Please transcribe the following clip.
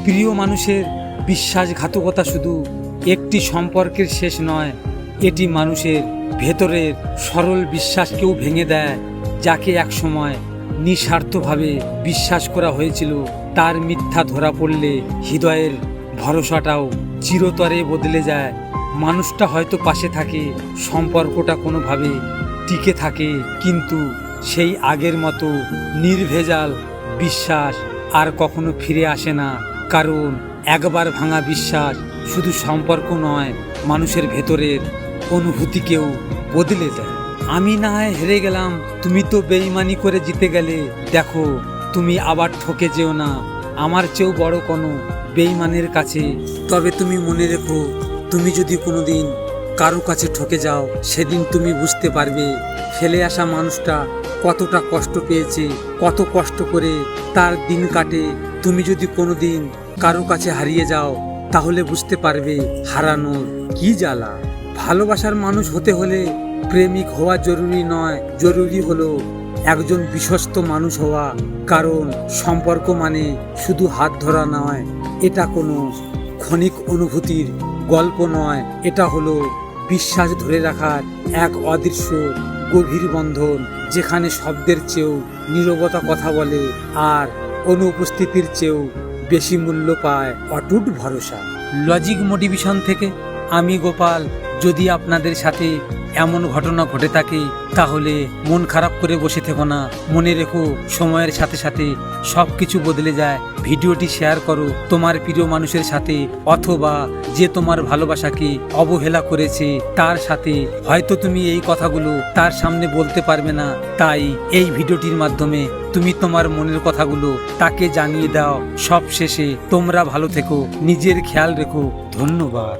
প্রিয় মানুষের বিশ্বাসঘাতকতা শুধু একটি সম্পর্কের শেষ নয়, এটি মানুষের ভেতরের সরল বিশ্বাসকেও ভেঙে দেয়। যাকে একসময় নিঃস্বার্থভাবে বিশ্বাস করা হয়েছিল, তার মিথ্যা ধরা পড়লে হৃদয়ের ভরসাটাও চিরতরে বদলে যায়। মানুষটা হয়তো পাশে থাকে, সম্পর্কটা কোনোভাবে টিকে থাকে, কিন্তু সেই আগের মতো নির্ভেজাল বিশ্বাস আর কখনো ফিরে আসে না। কারণ একবার ভাঙা বিশ্বাস শুধু সম্পর্ক নয়, মানুষের ভেতরের অনুভূতিকেও বদলে দেয়। আমি না হয় হেরে গেলাম, তুমি তো বেইমানি করে জিতে গেলে, দেখো তুমি আবার ঠকে যেও না আমার চেয়েও বড় কোনো বেইমানের কাছে। তবে তুমি মনে রেখো, তুমি যদি কোনোদিন কারো কাছে ঠকে যাও, সেদিন তুমি বুঝতে পারবে ফেলে আসা মানুষটা কতটা কষ্ট পেয়েছে, কত কষ্ট করে তার দিন কাটে। তুমি যদি কোনোদিন কারো কাছে হারিয়ে যাও, তাহলে বুঝতে পারবে হারানোর কি জ্বালা। ভালোবাসার মানুষ হতে হলে প্রেমিক হওয়া জরুরি নয়, জরুরি হলো একজন বিশ্বস্ত মানুষ হওয়া। কারণ সম্পর্ক মানে শুধু হাত ধরা নয়, এটা কোনো ক্ষণিক অনুভূতির গল্প নয়, এটা হলো বিশ্বাস ধরে রাখার এক অদৃশ্য গভীর বন্ধন, যেখানে শব্দের চেয়েও নীরবতা কথা বলে, আর অনুপস্থিতির চেয়েও বেশি মূল্য পায় অটুট ভরসা। লজিক মোটিভেশন থেকে আমি গোপাল। যদি আপনাদের সাথে এমন ঘটনা ঘটে থাকে, তাহলে মন খারাপ করে বসে থেকো না। মনে রেখো, সময়ের সাথে সাথে সব কিছু বদলে যায়। ভিডিওটি শেয়ার করো তোমার প্রিয় মানুষের সাথে, অথবা যে তোমার ভালোবাসাকে অবহেলা করেছে তার সাথে। হয়তো তুমি এই কথাগুলো তার সামনে বলতে পারবে না, তাই এই ভিডিওটির মাধ্যমে তুমি তোমার মনের কথাগুলো তাকে জানিয়ে দাও। সব শেষে তোমরা ভালো থেকো, নিজের খেয়াল রেখো। ধন্যবাদ।